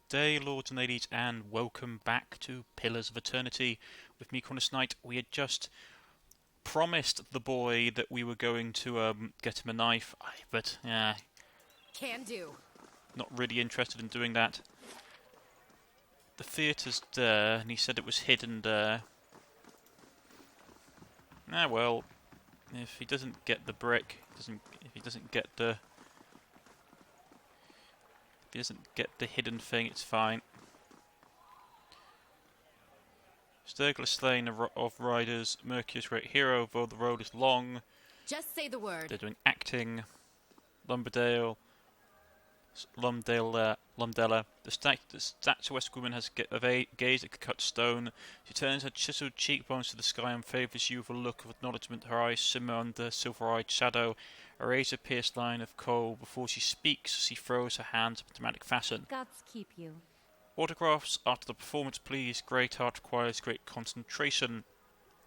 day, lords and ladies, and welcome back to Pillars of Eternity. With me, Cornish-Knight. We had just promised the boy that we were going to get him a knife, but Can do. not really interested in doing that. The theatre's there, and he said it was hidden there. Well, if he doesn't get the brick, if he doesn't get the hidden thing, it's fine. Sturgis slain of riders, Mercury's great hero, though the road is long. Just say the word. They're doing acting. Lumdella. The statuesque woman has a gaze that could cut stone. She turns her chiseled cheekbones to the sky and favours you with a look of acknowledgement. Her eyes simmer under silver-eyed shadow, a razor-pierced line of coal. Before she speaks, she throws her hands in dramatic fashion. Gods keep you. Autographs after the performance, please. Great art requires great concentration,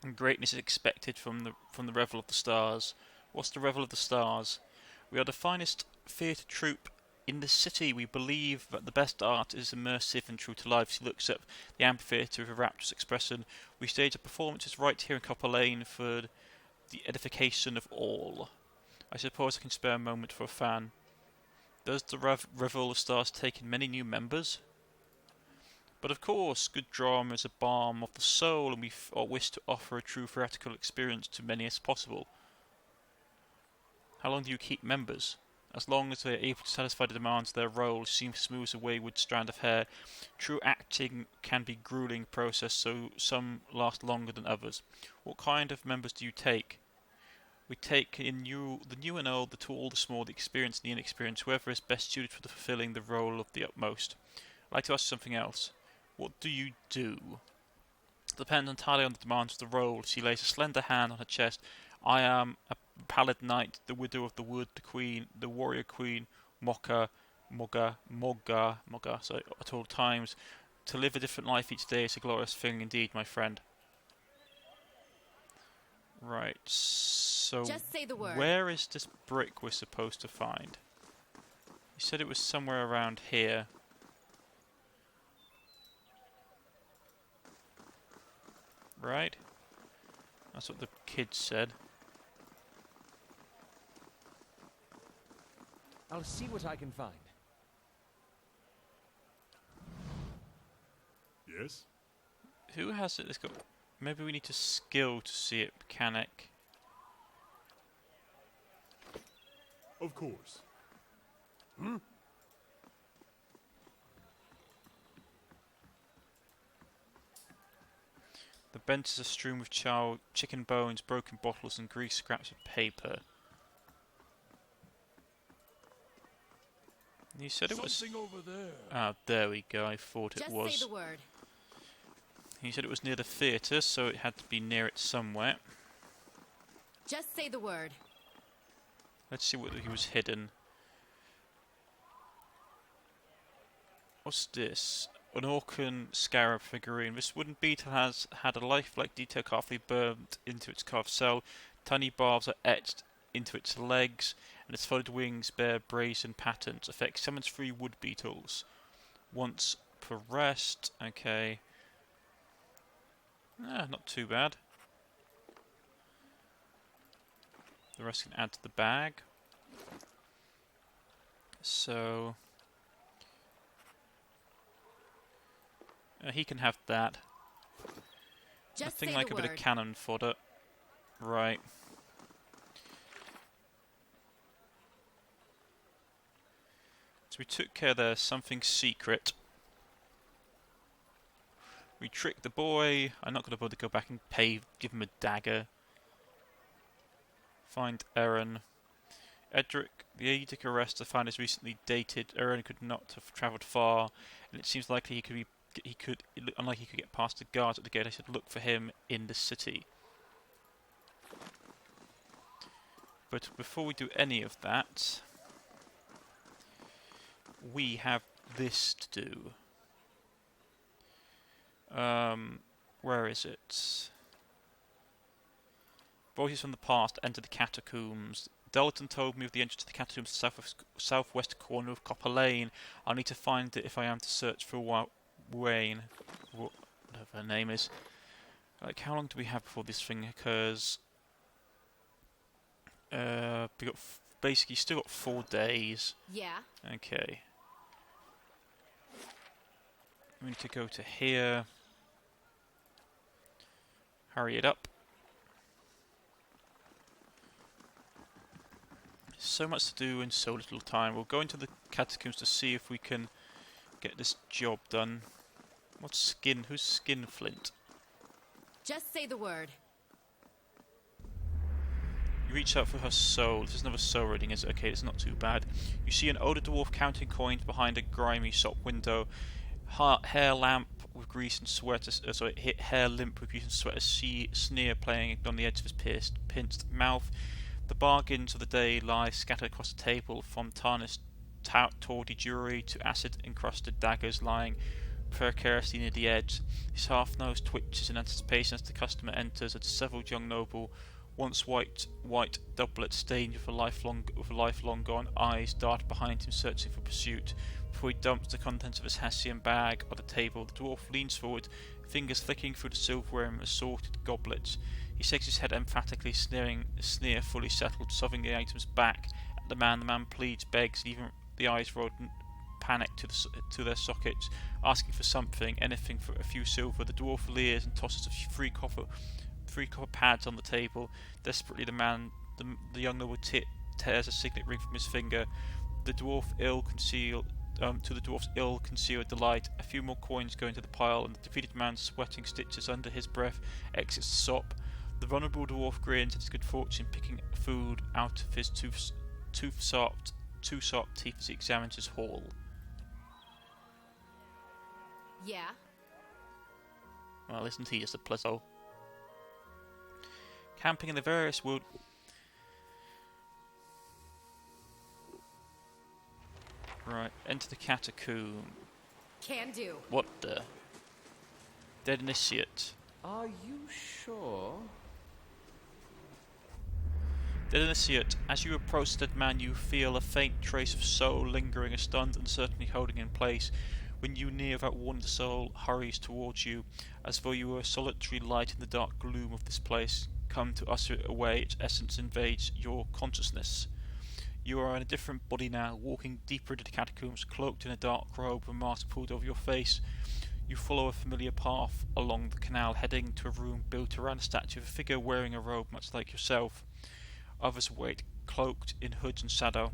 and greatness is expected from the revel of the stars. What's the revel of the stars? We are the finest theatre troupe in the city. We believe that the best art is immersive and true to life. She looks at the amphitheatre with a rapturous expression. We stage our performances right here in Copper Lane for the edification of all. I suppose I can spare a moment for a fan. Does the revel of stars take in many new members? But of course, good drama is a balm of the soul, and we wish to offer a true theatrical experience to many as possible. How long do you keep members? As long as they are able to satisfy the demands of their role, seem to smooth a wayward strand of hair. True acting can be a grueling process, so some last longer than others. What kind of members do you take? We take in the new and old, the tall, the small, the experienced and the inexperienced, whoever is best suited for fulfilling the role of the utmost. I'd like to ask you something else. What do you do? It depends entirely on the demands of the role. She lays a slender hand on her chest. I am a pallid knight, the widow of the wood, the queen, the warrior queen, Moga, so at all times. To live a different life each day is a glorious thing indeed, my friend. Right, so Just say the word. Where is this brick we're supposed to find? You said it was somewhere around here. Right? That's what the kid said. I'll see what I can find. Yes? Who has it? Let's go. Maybe we need to skill to see it. Mechanic. Of course. The benches are strewn with charred chicken bones, broken bottles, and grease scraps of paper. You said it was. Something over there. Ah, there we go. I thought it Just was. say the word. He said it was near the theatre, so it had to be near it somewhere. Just say the word. Let's see what he was hidden. What's this? An Orcan scarab figurine. This wooden beetle has had a lifelike detail carefully burnt into its carved cell. Tiny barbs are etched into its legs, and its folded wings bear brazen patterns. Effect summons 3 wood beetles. Once per rest. Okay. Not too bad. The rest can add to the bag. So he can have that. Just Nothing say like the a bit word. of cannon fodder. Right. So we took care there's something secret. We tricked the boy. I'm not going to bother to go back and give him a dagger. Find Aaron. Edric, the Edic arrest I found is recently dated. Aaron could not have travelled far, and it seems likely unlikely he could get past the guards at the gate. I should look for him in the city. But before we do any of that, we have this to do. Where is it? Voices from the past enter the catacombs. Dalton told me of the entrance to the catacombs to the southwest corner of Copper Lane. I'll need to find it if I am to search for Wayne. Whatever her name is. Like, how long do we have before this thing occurs? We got basically still got 4 days. Yeah. Okay. We need to go to here. Hurry it up. So much to do in so little time. We'll go into the catacombs to see if we can get this job done. What's skin? Who's Skinflint? Just say the word. You reach out for her soul. This is another soul reading, is it? Okay, it's not too bad. You see an older dwarf counting coins behind a grimy shop window. Hair lamp with grease and sweat. Hair limp with grease and sweat. A sneer playing on the edge of his pinched mouth. The bargains of the day lie scattered across the table, from tarnished tawdry jewellery to acid-encrusted daggers lying precariously near the edge. His half-nose twitches in anticipation as the customer enters. A dishevelled young noble, once white doublet stained with a lifelong gone eyes, dart behind him searching for pursuit. Before he dumps the contents of his Hessian bag on the table, the dwarf leans forward, fingers flicking through the silverware and assorted goblets. He shakes his head emphatically, a sneer fully settled, shoving the items back at the man. The man pleads, begs, and even the eyes roll panic to their sockets, asking for something, anything for a few silver. The dwarf leers and tosses three copper pads on the table. Desperately, the young noble tears a signet ring from his finger. The dwarf to the dwarf's ill-concealed delight, a few more coins go into the pile, and the defeated man, sweating stitches under his breath, exits the shop. The vulnerable dwarf grins at his good fortune, picking food out of his tooth-sharp teeth as he examines his haul. Yeah. Well, isn't he just a pleasant? Camping in the various wood. Right, enter the catacomb. Can do. What the? Dead initiate. Are you sure? Dead initiate. As you approach the dead man, you feel a faint trace of soul lingering, a stunned and certainly holding in place. When you near without warning, the soul hurries towards you, as though you were a solitary light in the dark gloom of this place. Come to usher it away, its essence invades your consciousness. You are in a different body now, walking deeper into the catacombs, cloaked in a dark robe, a mask pulled over your face. You follow a familiar path along the canal, heading to a room built around a statue of a figure wearing a robe much like yourself. Others wait, cloaked in hoods and shadow.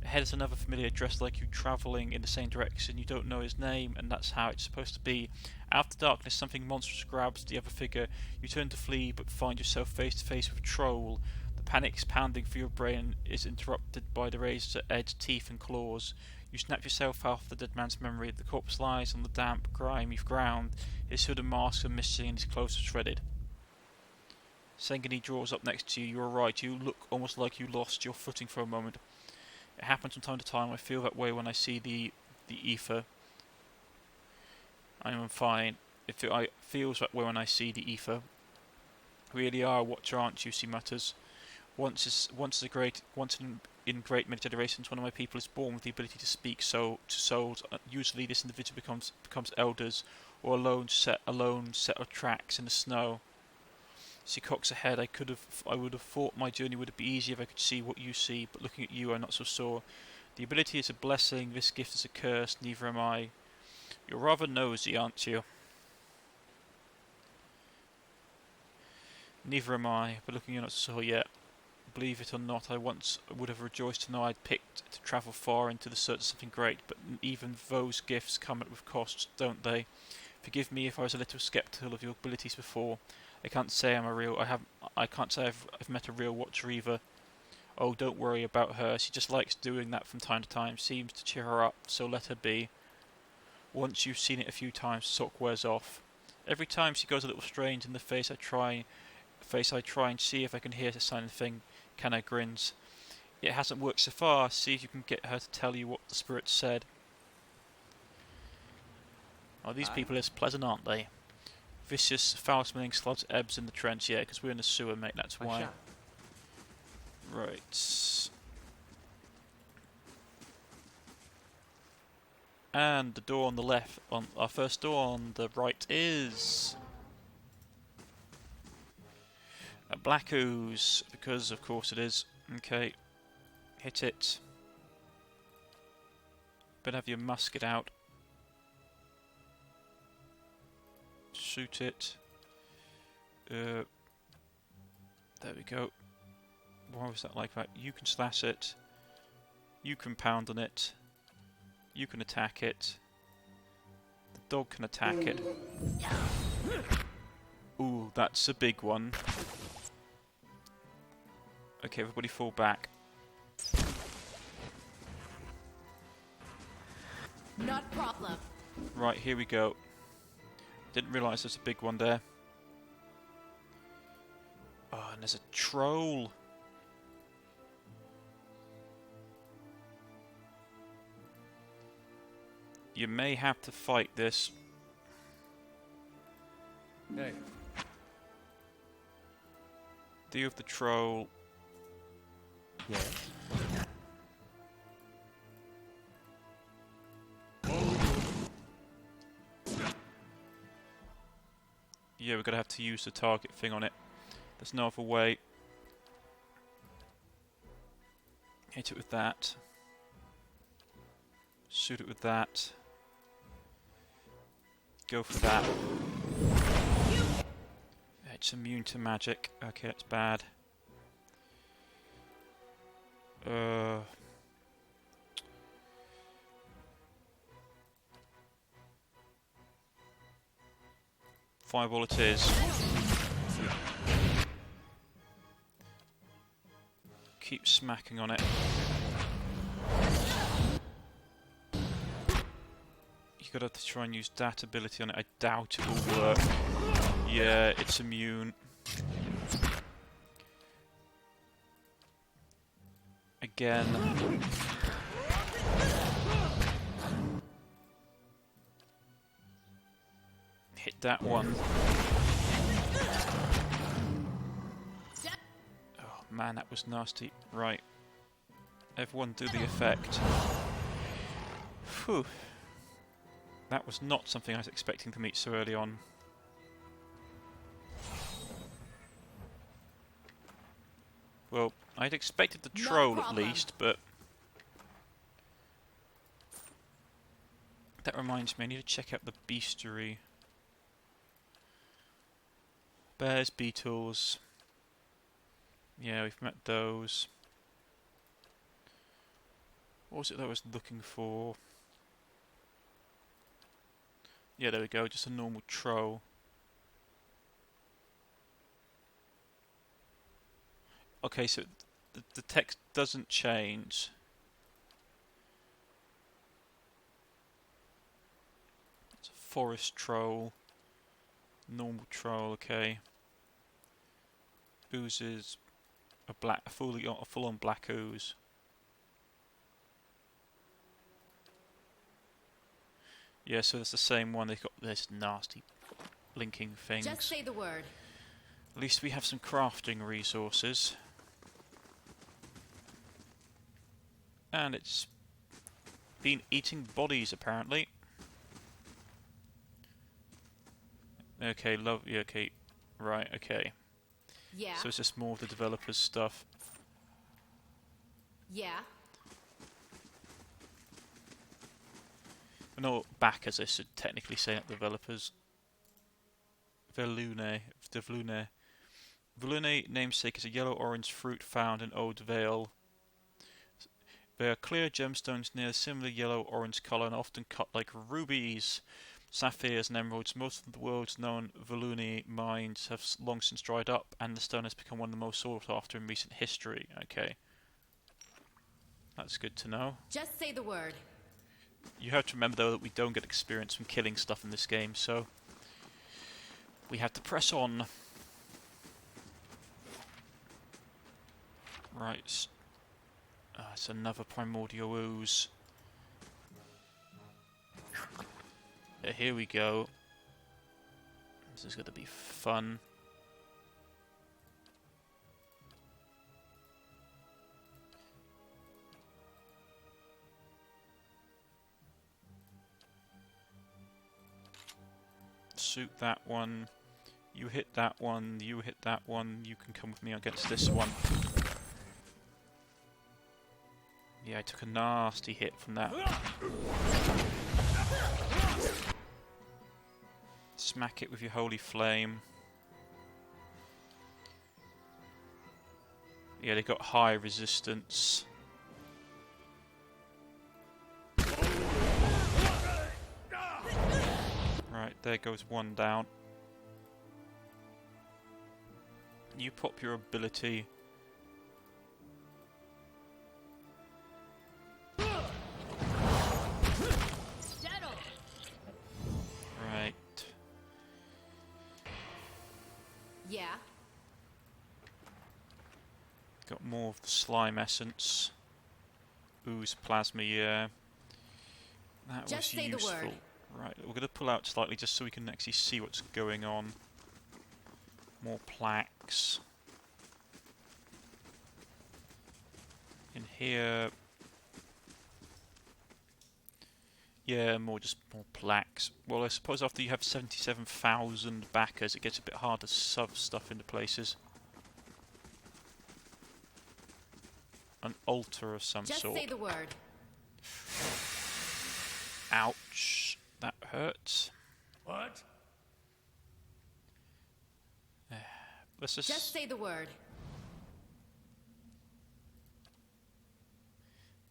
Ahead is another familiar dressed like you, travelling in the same direction. You don't know his name, and that's how it's supposed to be. Out of the darkness, something monstrous grabs the other figure. You turn to flee, but find yourself face to face with a troll. The panic pounding through your brain is interrupted by the razor-edged teeth and claws. You snap yourself out of the dead man's memory. The corpse lies on the damp, grimy ground. His hood and mask are missing, and his clothes are shredded. Sengani draws up next to you. You are right. You look almost like you lost your footing for a moment. It happens from time to time. I feel that way when I see the ether. I am fine. It feels that way when I see the ether. Really are a watcher, aren't you? She mutters. Once in great many generations, one of my people is born with the ability to speak to souls. Usually, this individual becomes elders, or a lone set of tracks in the snow. She cocks her head. I would have thought my journey would be easier if I could see what you see, but looking at you, I'm not so sure. The ability is a blessing. This gift is a curse. Neither am I. You're rather nosy, aren't you? Neither am I, but looking, you're not so sure yet. Believe it or not, I once would have rejoiced to know I'd picked to travel far into the search of something great, but even those gifts come with costs, don't they? Forgive me if I was a little sceptical of your abilities before. I can't say I've met a real watcher either. Oh, don't worry about her. She just likes doing that from time to time. Seems to cheer her up, so let her be. Once you've seen it a few times, the sock wears off. Every time she goes a little strange in the face, I try and see if I can hear the silent thing. Kenna grins. It hasn't worked so far. See if you can get her to tell you what the spirit said. Oh, these people are pleasant, aren't they? Vicious, foul-smelling sludge ebbs in the trench. Yeah, because we're in the sewer, mate, that's why. Right. And the door on the left, on our first door on the right is a black ooze, because of course it is. Okay, hit it. Better have your musket out. Shoot it. There we go. What was that like that? You can slash it. You can pound on it. You can attack it. The dog can attack it. Ooh, that's a big one. Okay, everybody fall back. Not problem. Right, here we go. Didn't realise there's a big one there. Oh, and there's a troll. You may have to fight this. Hey. Deal with the troll. Yeah. Yeah, we're gonna have to use the target thing on it. There's no other way. Hit it with that. Shoot it with that. Go for that. It's immune to magic. Okay, that's bad. Fireball it is. Keep smacking on it. You're gonna have to try and use that ability on it. I doubt it will work. Yeah, it's immune. Again. Hit that one. Oh man, that was nasty. Right. Everyone do the effect. Phew. That was not something I was expecting to meet so early on. Well, I'd expected the troll at least, but... That reminds me, I need to check out the bestiary. Bears, beetles... Yeah, we've met those. What was it that I was looking for? Yeah, there we go, just a normal troll. Okay, so the text doesn't change. It's a forest troll. Normal troll, okay. Oozes a full-on black ooze. Yeah, so it's the same one. They've got this nasty blinking things. Just say the word. At least we have some crafting resources. And it's been eating bodies, apparently. Okay, lovely. Okay, right. Okay. Yeah. So it's just more of the developers' stuff. Yeah. No, backers, I should technically say, not developers. Velune. Velune, namesake, is a yellow-orange fruit found in Old Vale. They are clear gemstones near a similar yellow-orange colour and often cut like rubies, sapphires and emeralds. Most of the world's known Velune mines have long since dried up, and the stone has become one of the most sought after in recent history. Okay. That's good to know. Just say the word. You have to remember, though, that we don't get experience from killing stuff in this game, so we have to press on. Right. It's another primordial ooze. Yeah, here we go. This is going to be fun. shoot that one. You hit that one. You hit that one. You can come with me against this one. Yeah, I took a nasty hit from that. Smack it with your holy flame. Yeah, they got high resistance. Right, there goes one down. You pop your ability. Right. Yeah. Got more of the slime essence. Ooze plasma, yeah. That Just was say the useful. word. Right, we're going to pull out slightly just so we can actually see what's going on. More plaques. In here... Yeah, more plaques. Well, I suppose after you have 77,000 backers, it gets a bit hard to shove stuff into places. An altar of some Just sort. say the word. Ouch. That hurts. What? Let's Just say the word.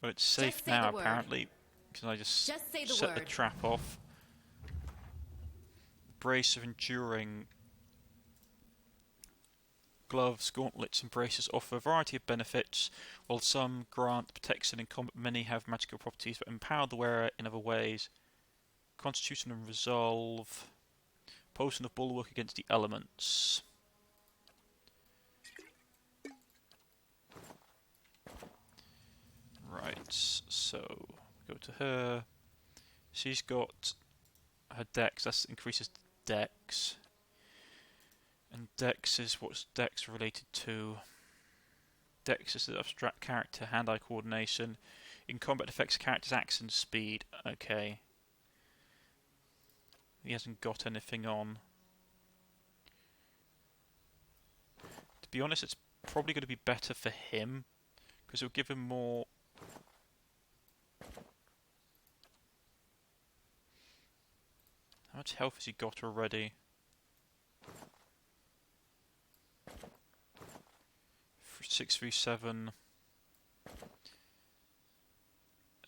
Well, it's safe say now, the word. apparently. Because I just say the set the word. trap off. Brace of enduring. Gloves, gauntlets, and braces offer a variety of benefits. While some grant protection in combat, many have magical properties that empower the wearer in other ways. Constitution and resolve. Potion of bulwark against the elements. Right, so go to her. She's got her dex, that increases dex. And dex is what's dex related to. Dex is the abstract character, hand-eye coordination. In combat affects character's action speed. Okay. He hasn't got anything on. To be honest, it's probably going to be better for him. Because it'll give him more... How much health has he got already? 637.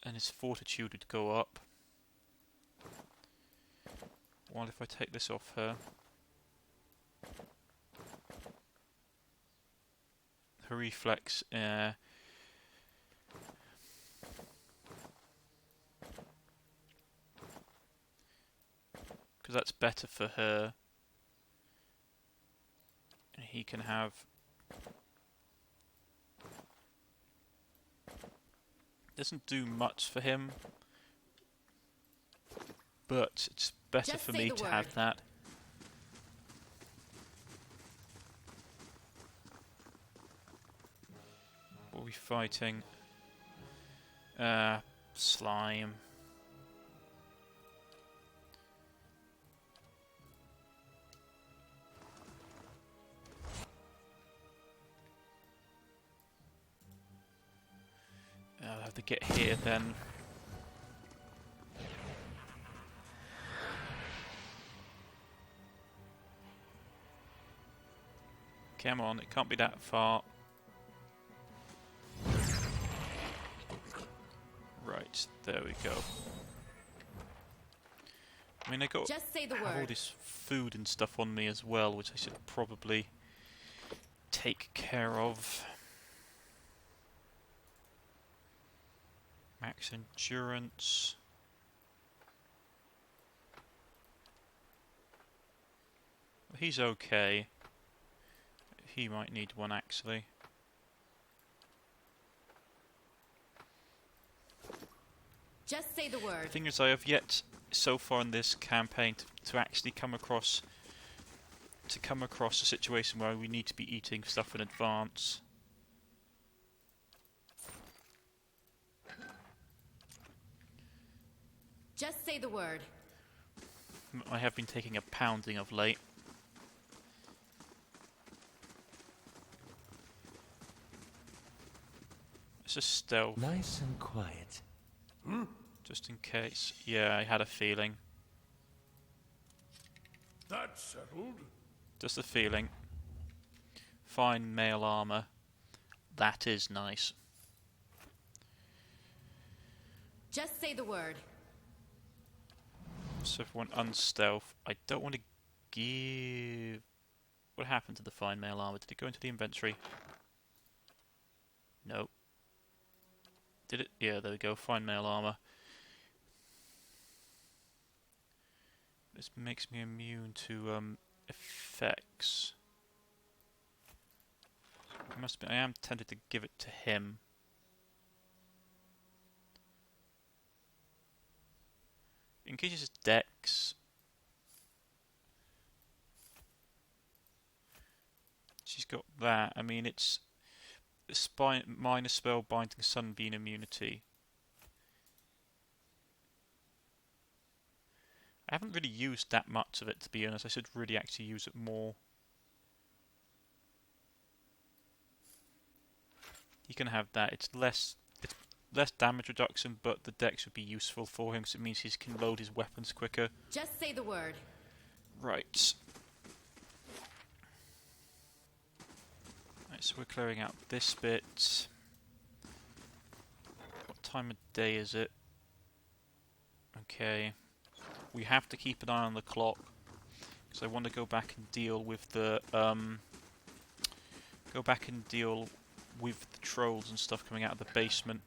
And his fortitude would go up. While if I take this off her... Her reflex, because that's better for her. And he can have... Doesn't do much for him, but it's better Just for say me the to word. have that. What are we fighting? Slime. I'll have to get here then. Come on, it can't be that far. Right, there we go. I mean, I got Just say the have all word. this food and stuff on me as well, which I should probably take care of. Max endurance. Well, he's okay. He might need one actually. Just say the The word. thing is, I have yet so far in this campaign to actually come across a situation where we need to be eating stuff in advance. Just say the word. I have been taking a pounding of late. It's just stealth. Nice and quiet. Just in case. Yeah, I had a feeling. That's settled. Just a feeling. Fine mail armor. That is nice. Just say the word. So everyone unstealth. I don't want to give... What happened to the fine mail armor? Did it go into the inventory? No. Did it? Yeah, there we go. Fine mail armor. This makes me immune to effects. I am tempted to give it to him. Increases dex. She's got that. I mean, it's minor spell binding sunbeam immunity. I haven't really used that much of it, to be honest. I should really actually use it more. You can have that. It's less damage reduction, but the dex would be useful for him because it means he can load his weapons quicker. Just say the word. Right. Right, so we're clearing out this bit. What time of day is it? Okay. We have to keep an eye on the clock because I want to go back and deal with the trolls and stuff coming out of the basement.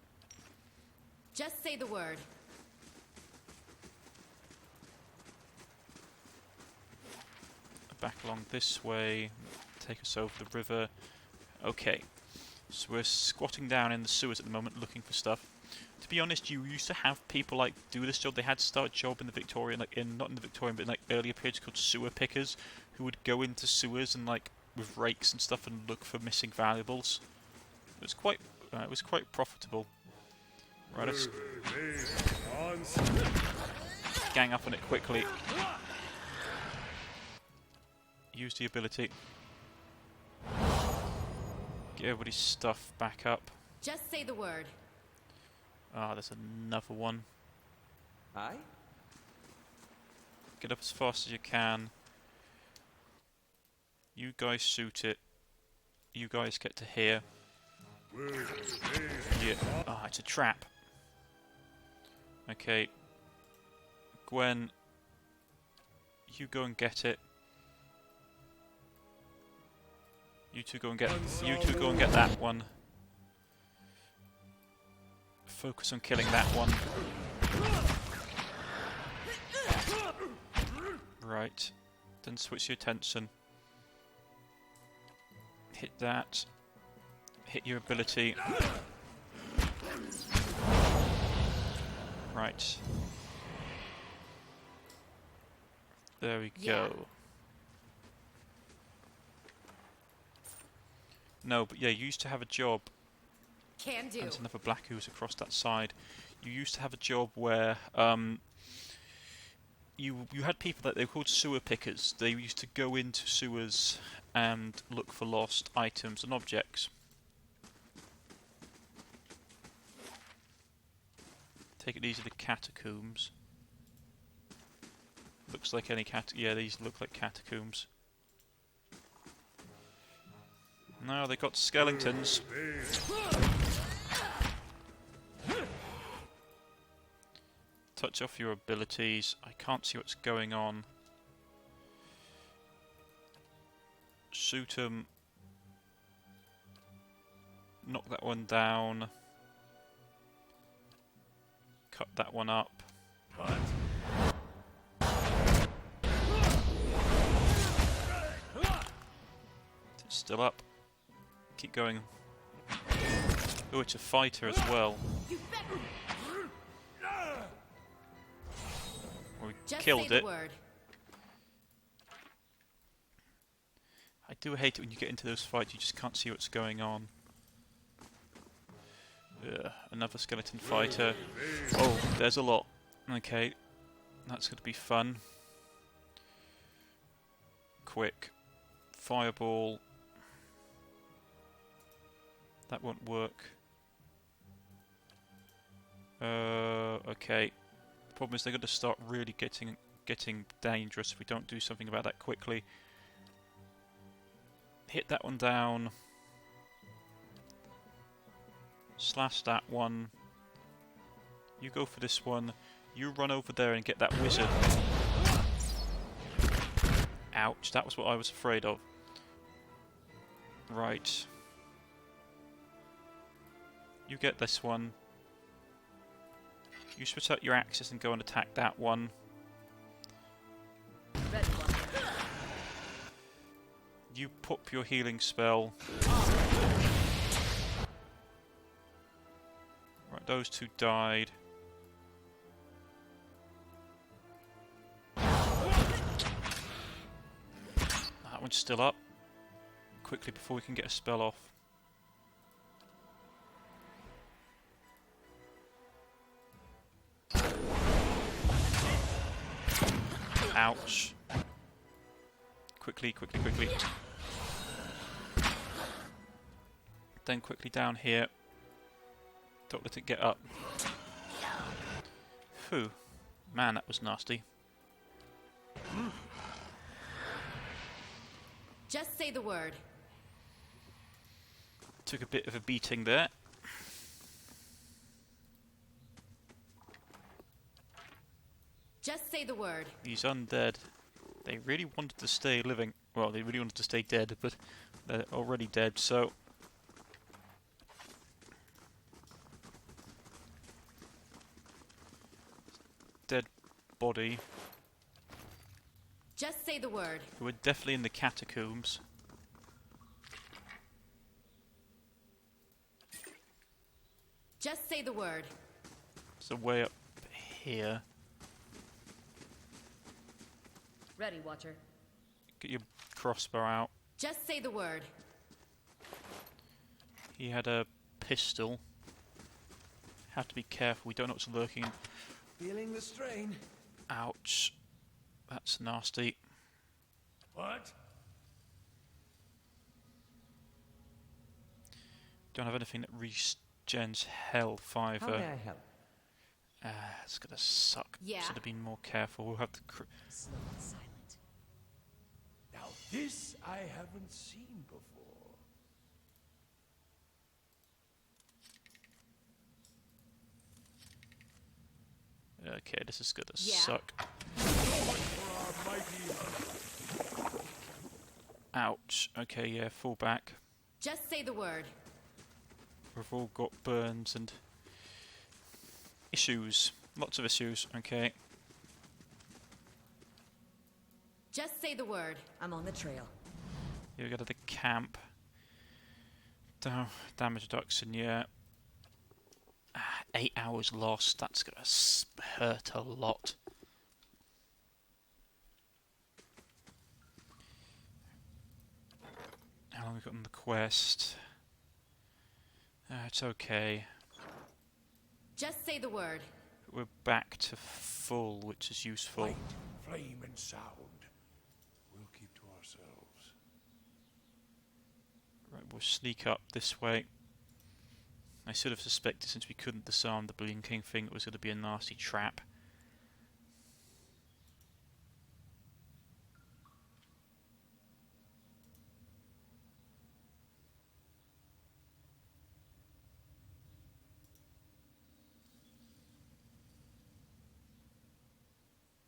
Just say the word. Back along this way, take us over the river. Okay, so we're squatting down in the sewers at the moment looking for stuff. To be honest, you used to have people like do this job. They had to start a job in the Victorian, not in the Victorian, but in like earlier periods called sewer pickers, who would go into sewers and like with rakes and stuff and look for missing valuables. It was quite profitable. Right, let's gang up on it quickly. Use the ability. Get everybody's stuff back up. Just say the word. Ah, there's another one. Aye? Get up as fast as you can. You guys shoot it. You guys get to here. Yeah. Ah, it's a trap. Okay. Gwen, you go and get it. You two go and get that one. Focus on killing that one. Right. Then switch your attention. Hit that. Hit your ability. Right. There we Yeah. go. No, but yeah, you used to have a job. Can do. There's another black who's across that side. You used to have a job where you had people that they were called sewer pickers. They used to go into sewers and look for lost items and objects. Take it, these are the catacombs. Looks like any yeah, these look like catacombs. No, they got skeletons. Touch off your abilities. I can't see what's going on. Shoot 'em. Knock that one down. Cut that one up. It's still up. Keep going. Oh, it's a fighter as well. We Just killed say it. the word. I do hate it when you get into those fights, you just can't see what's going on. Another skeleton fighter. Oh, there's a lot. Okay, that's going to be fun. quick. Fireball. That won't work. Okay. The problem is they're going to start really getting dangerous if we don't do something about that quickly. Hit that one down. Slash that one. You go for this one. You run over there and get that wizard. Ouch, that was what I was afraid of. Right. You get this one. You switch out your axes and go and attack that one. You pop your healing spell. Right, those two died. That one's still up. Quickly before we can get a spell off. Ouch. Quickly, quickly, quickly. Then quickly down here. Don't let it get up. Phew. Man, that was nasty. Just say the word. Took a bit of a beating there. Just say the word. These undead, they really wanted to stay living. Well, they really wanted to stay dead, but they're already dead, so... Dead body. Just say the word. Who were definitely in the catacombs. Just say the word. So way up here. Ready, Watcher. Get your crossbow out. Just say the word. He had a pistol. Have to be careful, we don't know what's lurking. Feeling the strain. Ouch. That's nasty. What? Don't have anything that regens health either. How may I help? It's gonna suck. Yeah. Should have been more careful. We'll have to. Slow and silent. Now this I haven't seen before. Okay, this is gonna Yeah. suck. For our mighty hunter. Ouch. Okay, yeah, fall back. Just say the word. We've all got burns and issues. Lots of issues. Okay. Just say the word. I'm on the trail. Here we go to the camp. Damage reduction, yeah. 8 hours lost. That's gonna hurt a lot. How long have we got on the quest? It's okay. Just say the word. We're back to full, which is useful. Light, flame, and sound. We'll keep to ourselves. Right, we'll sneak up this way. I should have suspected, since we couldn't disarm the blinking thing, it was going to be a nasty trap.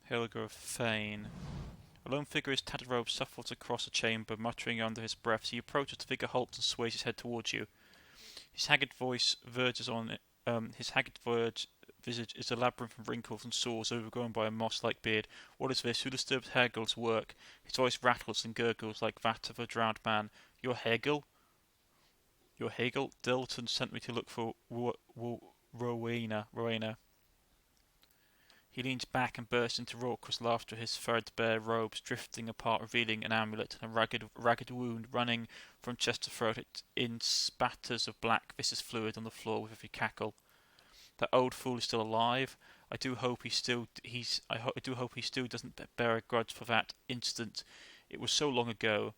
Helga of Fane. A lone figure, his tattered robe shuffles across a chamber, muttering under his breath. He approaches the figure, halts and sways his head towards you. His haggard voice verges on it. Visage is a labyrinth of wrinkles and sores overgrown by a moss-like beard. What is this? Who disturbs Hergel's work? His voice rattles and gurgles like that of a drowned man. You're Hegel? You're Hegel? Dilton sent me to look for Rowena. He leans back and bursts into raucous laughter, his threadbare robes drifting apart, revealing an amulet and a ragged wound running from chest to throat in spatters of black viscous fluid on the floor with every cackle. That old fool is still alive. I do hope he still doesn't bear a grudge for that instant It was so long ago.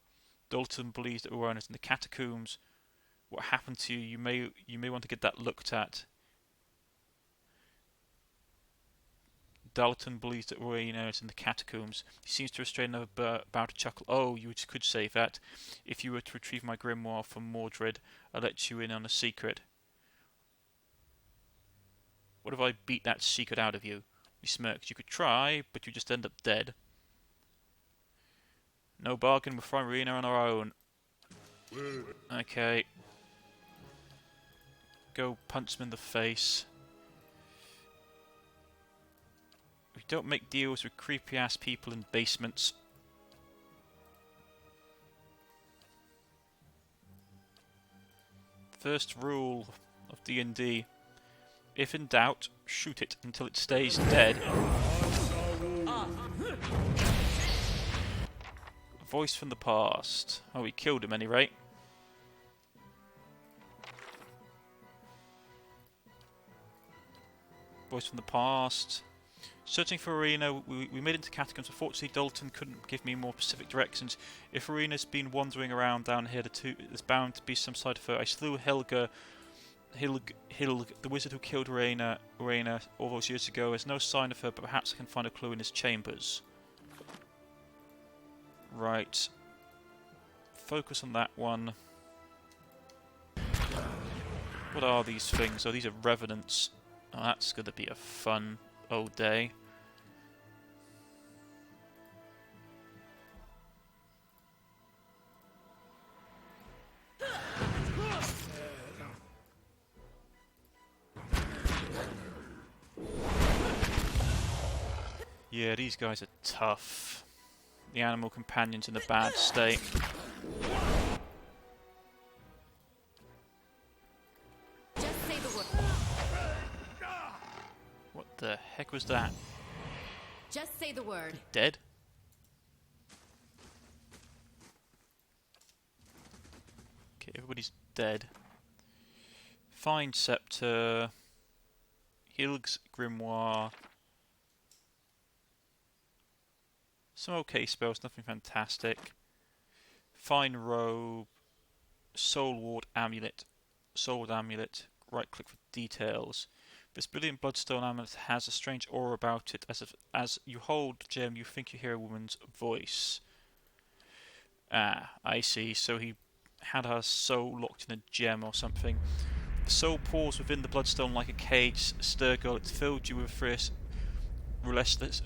Dalton believes that Rowena is in the catacombs. What happened to you? You may want to get that looked at. Dalton believes that Rowena is in the catacombs. He seems to restrain about to chuckle. Oh, you could say that. If you were to retrieve my grimoire from Mordred, I'll let you in on a secret. What if I beat that secret out of you? He smirks. You could try, but you just end up dead. No bargain, we'll find Rowena on our own. Okay. Go punch him in the face. We don't make deals with creepy ass people in basements. First rule of D&D. If in doubt, shoot it until it stays dead. A voice from the past. Oh, we killed him anyway. Voice from the past. Searching for Rowena, we made it into catacombs. Unfortunately, Dalton couldn't give me more specific directions. If Rowena's been wandering around down here, there's bound to be some side of her. I slew Hilg, the wizard who killed Rowena all those years ago. There's no sign of her, but perhaps I can find a clue in his chambers. Right. Focus on that one. What are these things? Oh, these are revenants. Oh, that's going to be a fun old day. Yeah, these guys are tough. The animal companion's in a bad state. Just say the word. What the heck was that? Just say the word. Dead? Okay, everybody's dead. Find Scepter. Hilg's Grimoire. Some okay spells, nothing fantastic. Fine Robe. Soul Ward Amulet. Soul Ward Amulet. Right click for details. This brilliant bloodstone amulet has a strange aura about it. As you hold the gem, you think you hear a woman's voice. Ah, I see. So he had her soul locked in a gem or something. The soul pours within the bloodstone like a cage. Stir girl, it filled you with fierce, restless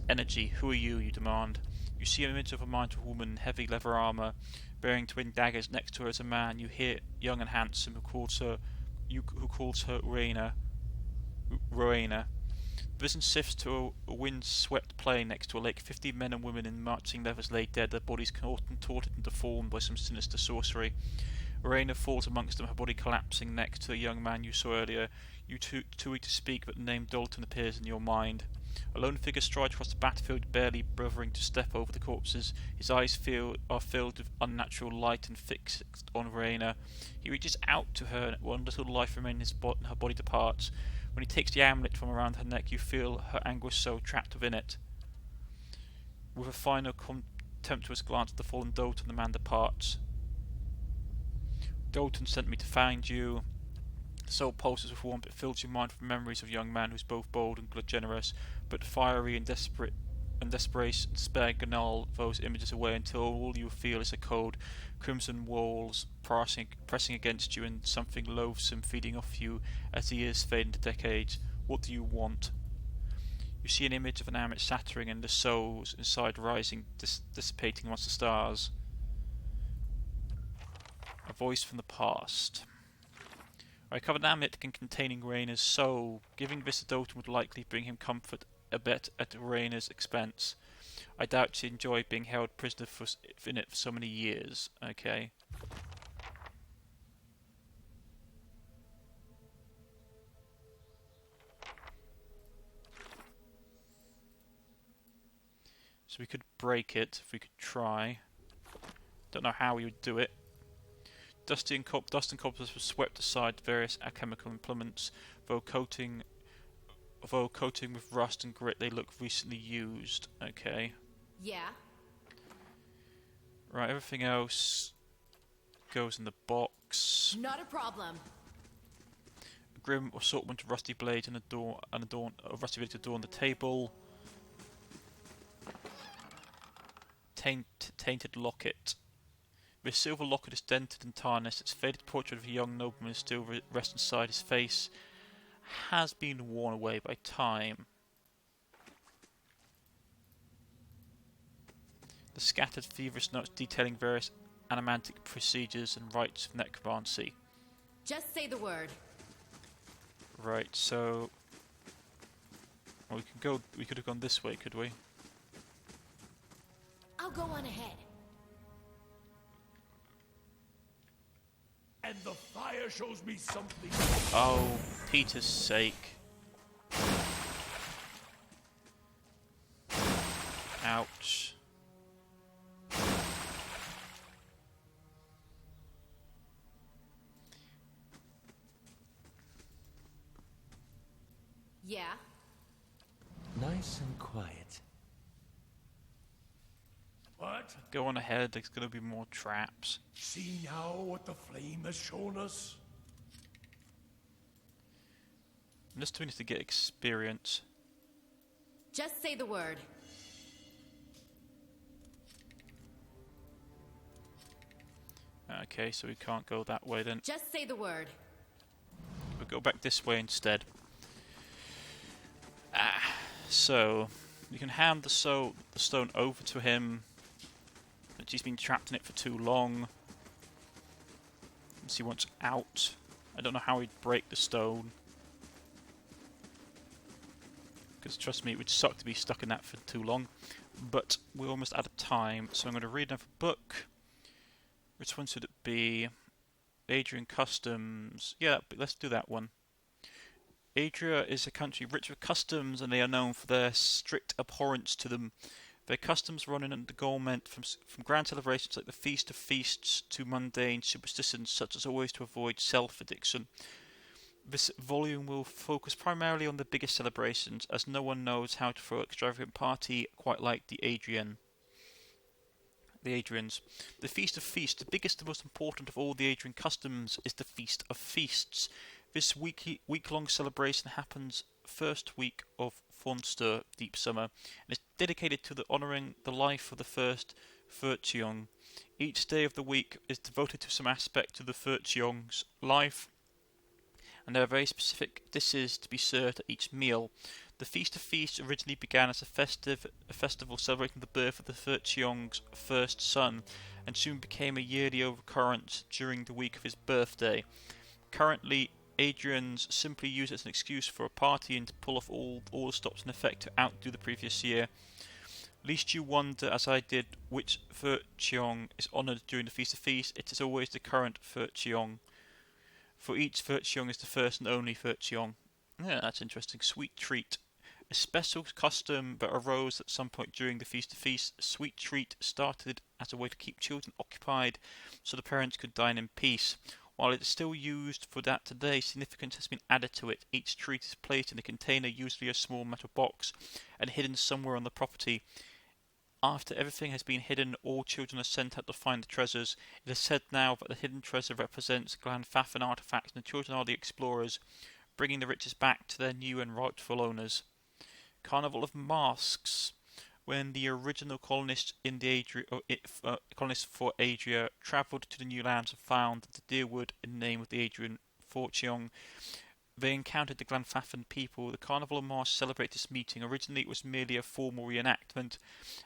energy. Who are you? You demand. You see an image of a mindful woman in heavy leather armor, bearing twin daggers. Next to her is a man you hear, young and handsome, who calls her Rowena. The vision sifts to a wind-swept plain next to a lake. 50 men and women in marching leathers lay dead, their bodies contorted and deformed by some sinister sorcery. Rowena falls amongst them, her body collapsing next to the young man you saw earlier. You too weak to speak, but the name Dalton appears in your mind. A lone figure strides across the battlefield, barely bothering to step over the corpses. His eyes are filled with unnatural light and fixed on Rowena. He reaches out to her, and one little life remains in her body departs. When he takes the amulet from around her neck, you feel her anguished soul trapped within it. With a final contemptuous glance at the fallen Dalton, the man departs. Dalton sent me to find you. The soul pulses with warmth. It fills your mind with memories of a young man who's both bold and generous, but fiery and desperate. And desperation and despair gnaw those images away until all you feel is a cold, crimson walls pressing against you, and something loathsome feeding off you as the years fade into decades. What do you want? You see an image of an amulet shattering and the souls inside rising, dissipating amongst the stars. A voice from the past. I recovered an amulet containing Rowana's soul. Giving this to Dalton would likely bring him comfort a bit at Rowana's expense. I doubt she'd enjoy being held prisoner in it for so many years. Okay. So we could break it if we could try. Don't know how we would do it. Dust and cobwebs were swept aside various alchemical implements, though coating with rust and grit, they look recently used. Okay. Yeah. Right, everything else goes in the box. Not a problem. A grim assortment of rusty blades and a rusty blade to adorn the table. Tainted locket. This silver locket is dented and tarnished. Its faded portrait of a young nobleman still rests inside his face. Has been worn away by time. The scattered feverish notes detailing various animantic procedures and rites of necromancy. Just say the word. Right, so well, we could have gone this way, could we? I'll go on ahead. And the fire shows me something. Oh, Peter's sake. Ouch. Yeah. Nice and quiet. What? Go on ahead, there's going to be more traps. See now what the flame has shown us? I'm just doing this to get experience. Just say the word. Okay, so we can't go that way then. Just say the word. We'll go back this way instead. So you can hand the stone over to him. But he's been trapped in it for too long. Once he wants out. I don't know how he'd break the stone. Because trust me, it would suck to be stuck in that for too long. But we're almost out of time, so I'm going to read another book. Which one should it be? Adrian Customs. Yeah, but let's do that one. Adria is a country rich with customs, and they are known for their strict abhorrence to them. Their customs run in undergarment from grand celebrations like the Feast of Feasts to mundane superstitions such as always to avoid self-addiction. This volume will focus primarily on the biggest celebrations, as no one knows how to throw an extravagant party quite like the Adrians. The Feast of Feasts, the biggest and most important of all the Adrian customs, is the Feast of Feasts. This week-long celebration happens first week of Fonster, Deep Summer, and is dedicated to honouring the life of the first Furtiong. Each day of the week is devoted to some aspect of the Furtiong's life, and there are very specific dishes to be served at each meal. The Feast of Feasts originally began as a festival celebrating the birth of the Furtiong's first son, and soon became a yearly occurrence during the week of his birthday. Currently, Adrians simply use it as an excuse for a party and to pull off all the stops in effect to outdo the previous year. Lest you wonder, as I did, which Furtiong is honoured during the Feast of Feasts, it is always the current Furtiong. For each Furtiong is the first and only Furtiong. Yeah, that's interesting. Sweet treat. A special custom that arose at some point during the Feast of Feasts. A sweet treat started as a way to keep children occupied so the parents could dine in peace. While it is still used for that today, significance has been added to it. Each treat is placed in a container, usually a small metal box, and hidden somewhere on the property. After everything has been hidden, all children are sent out to find the treasures. It is said now that the hidden treasure represents Glanfafan artifacts, and the children are the explorers, bringing the riches back to their new and rightful owners. Carnival of Masks. When the original colonists colonists for Adria travelled to the new lands and found the deer wood in the name of the Adrian Fortiong, they encountered the Glanfafan people. The Carnival of Masks celebrates this meeting. Originally it was merely a formal reenactment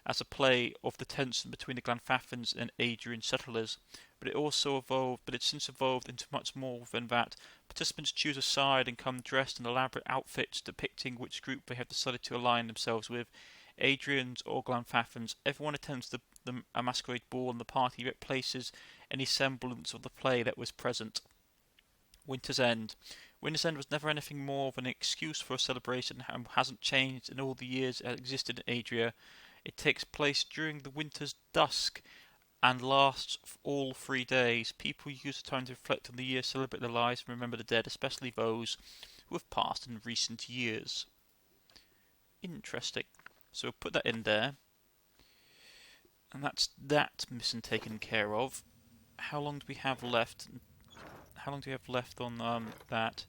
as a play of the tension between the Glanfafans and Adrian settlers, but it's since evolved into much more than that. Participants choose a side and come dressed in elaborate outfits depicting which group they have decided to align themselves with. Adrians or Glanfafans. Everyone attends a masquerade ball, and the party replaces any semblance of the play that was present. Winter's End. Winter's End was never anything more than an excuse for a celebration and hasn't changed in all the years it existed in Adria. It takes place during the winter's dusk and lasts all 3 days. People use the time to reflect on the year, celebrate their lives, and remember the dead, especially those who have passed in recent years. Interesting. So we'll put that in there. And that's that mission taken care of. How long do we have left? How long do we have left on that?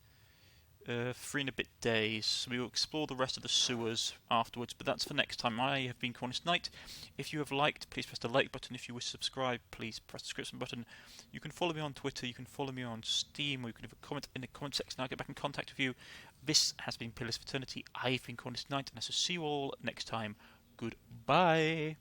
3 and a bit days. So we will explore the rest of the sewers afterwards, but that's for next time. I have been Cornish-Knight. If you have liked, please press the like button. If you wish to subscribe, please press the subscription button. You can follow me on Twitter, you can follow me on Steam, or you can leave a comment in the comment section and I'll get back in contact with you. This has been Pillars of Eternity. I've been Cornish-Knight, and I shall see you all next time. Goodbye!